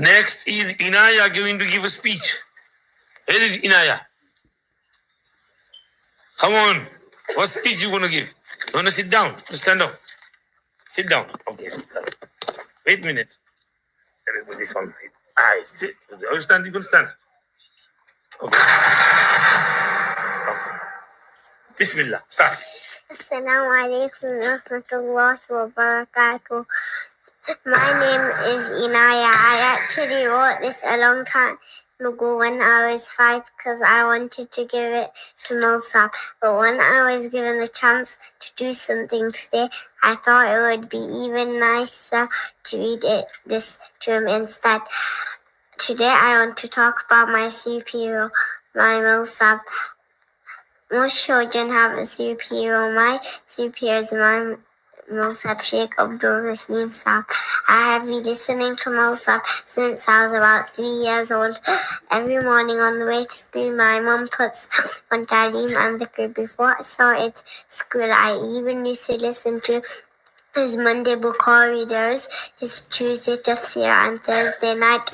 Next is Inaya going to give a speech. Where is Inaya? Come on. What speech you going to give? You want to sit down? Stand up. Sit down. Okay. Wait a minute. Everybody's on. Sit. You stand. You can stand. Okay. Okay. Bismillah. Start. Assalamu alaikum wa rahmatullahi wa barakatuh. My name is Inaya. I actually wrote this a long time ago when I was 5 because I wanted to give it to Milsab. But when I was given the chance to do something today, I thought it would be even nicer to read this to him instead. Today I want to talk about my superhero, my Milsab. Most children have a superhero. My superhero is my Molana Abdur Raheem Sab. I have been listening to Molana since I was about 3 years old. Every morning on the way to school, my mom puts on Talim and Dhikr. Before I started school, I even used to listen to his Monday Bukhari readers, his Tuesday Tafsir, and Thursday night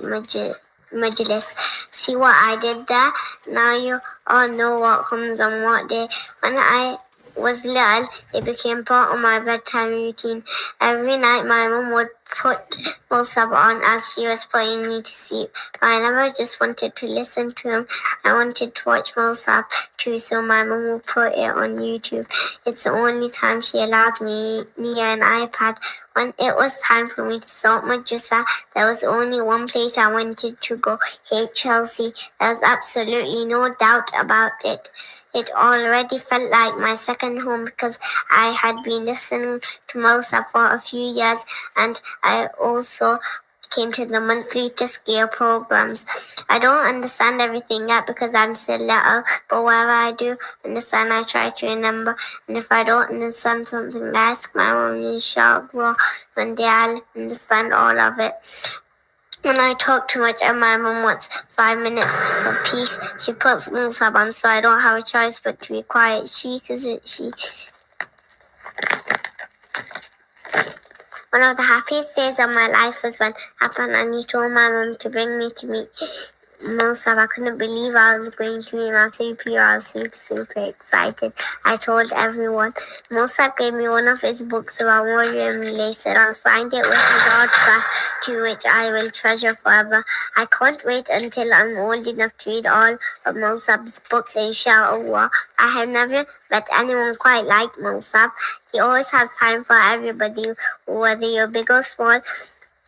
Majlis. See what I did there? Now you all know what comes on what day. When I was little, it became part of my bedtime routine. Every night my mom would put Musab on as she was putting me to sleep. But I never just wanted to listen to him. I wanted to watch Musab too, so my mom would put it on YouTube. It's the only time she allowed me near an iPad. When it was time for me to start madrasa, there was only one place I wanted to go, Chelsea. There was absolutely no doubt about it. It already felt like my second home because I had been listening to Musa for a few years, and I also came to the monthly Tazkiyah programs. I don't understand everything yet because I'm still little, but wherever I do understand, I try to remember. And if I don't understand something, I ask my mom, inshallah, one day I'll understand all of it. When I talk too much and my mom wants 5 minutes of peace, she puts Musab on, so I don't have a choice but to be quiet. Isn't she? One of the happiest days of my life was when Apanani told my mom to bring me to meet Musab. I couldn't believe I was going to meet my superhero. I was super excited. I told everyone. Musab gave me one of his books about warrior emulation. I signed it with his autograph, to which I will treasure forever. I can't wait until I'm old enough to read all of Musab's books, inshallah. I have never met anyone quite like Musab. He always has time for everybody, whether you're big or small.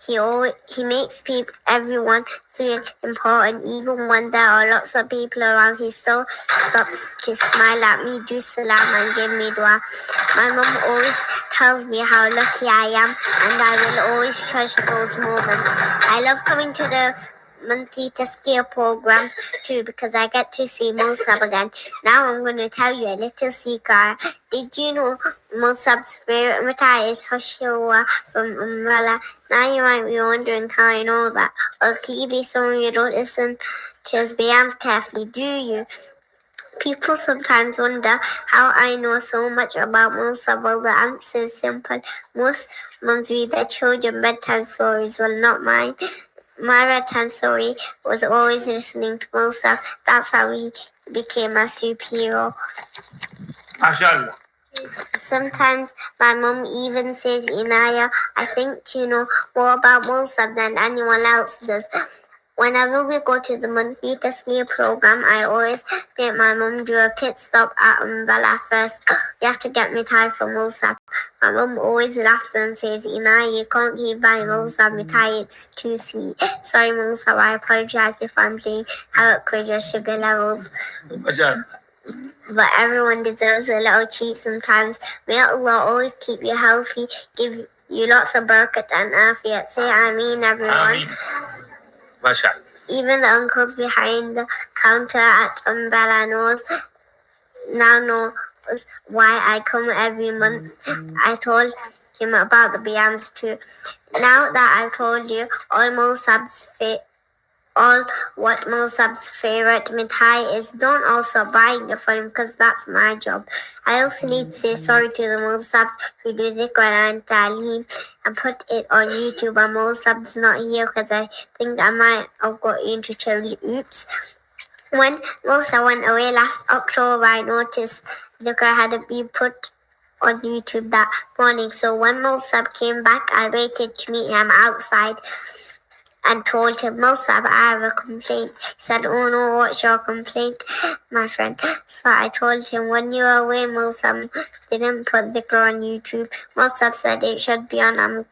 He makes everyone feel important, even when there are lots of people around. He still stops to smile at me, do salam, and give me dua. My mom always tells me how lucky I am, and I will always treasure those moments. I love coming to the monthly Tazkiyah programs too because I get to see Musab again. Now I'm going to tell you a little secret. Did you know Musab's favorite mitai is Hashirwa from Umbrella? Now you might be wondering how I know that. Well, clearly some of you don't listen to his bayans carefully, do you? People sometimes wonder how I know so much about Musab. Well, the answer is simple. Most moms read their children bedtime stories, well, not mine. My bedtime story was always listening to Musab. That's how he became a superhero. MashaAllah. Sometimes my mom even says, Inaya, I think you know more about Musab than anyone else does. Whenever we go to the monthly Tazkiyah program, I always make my mom do a pit stop at Umbrella first. You have to get me Thai for Musab. My mom always laughs and says, Inaya, you can't keep buying Musab Thai, it's too sweet. Sorry, Musab, I apologize if I'm playing havoc with your sugar levels. But everyone deserves a little treat sometimes. May Allah always keep you healthy, give you lots of barakat and afiyat. Say Ameen, everyone. Ameen. MashaAllah. Even the uncles behind the counter at Umbrella now knows why I come every month. I told him about the bayans too. Now that I've told you all all what Musab's favorite mithai is. Don't all stop buying it for him because that's my job. I also need to say sorry to the Musabs who do dhikr and taaleem and put it on YouTube. And Musab's not here because I think I might have got into trouble. Oops. When Musa went away last October, I noticed dhikr hadn't been put on YouTube that morning. So when Musab came back, I waited to meet him outside and told him, Musab, I have a complaint. He said, oh no, what's your complaint, my friend? So I told him, when you were away, Musab didn't put the girl on YouTube. Musab said it should be on.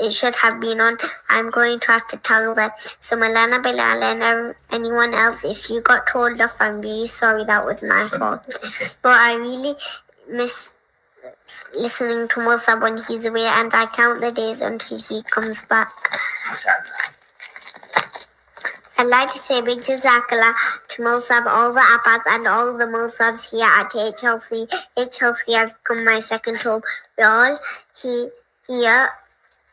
It should have been on. I'm going to have to tell them. So Molana Bilal and anyone else, if you got told off, I'm really sorry. That was my fault. But I really miss listening to Musab when he's away, and I count the days until he comes back. I'd like to say big jazakallah to Musab, all the Abbas and all the Musabs here at HLC. HLC has become my second home.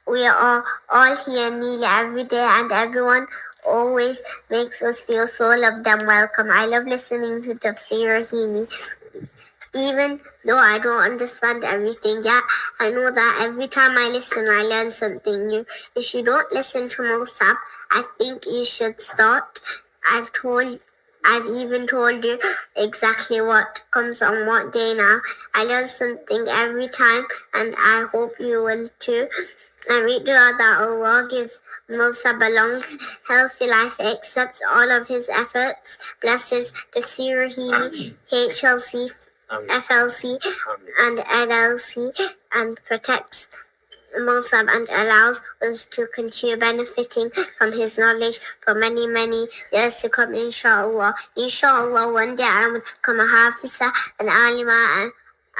We are all here nearly every day, and everyone always makes us feel so loved and welcome. I love listening to Tafsir Rahimi. Even though I don't understand everything yet, I know that every time I listen, I learn something new. If you don't listen to Musab, I think you should start. I've even told you exactly what comes on what day now. I learn something every time, and I hope you will too. I read that Allah gives Musab a long, healthy life, accepts all of his efforts, blesses the Rahimi, HLC, FLC, and LLC, and protects Musab and allows us to continue benefiting from his knowledge for many, many years to come, inshallah. Inshallah, one day I will become a Hafiza, an Alima, and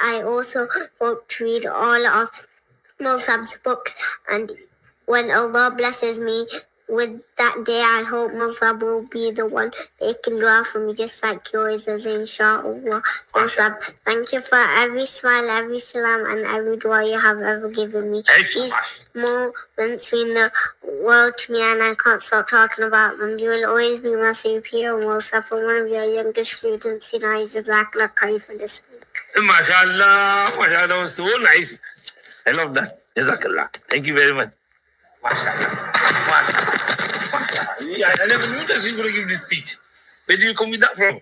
I also hope to read all of Musab's books, and when Allah blesses me with that day, I hope Musab will be the one making dua for me, just like yours is, inshallah. Musab, thank you for every smile, every salam, and every dua you have ever given me. These moments mean the world to me, and I can't stop talking about them. You will always be my superior, Musab, for one of your youngest students. You know, I just like for this. MashaAllah, MashaAllah, so nice. I love that. Jazakallah. Thank you very much. MashaAllah. MashaAllah. I never knew that she's going to give this speech. Where do you come with that from?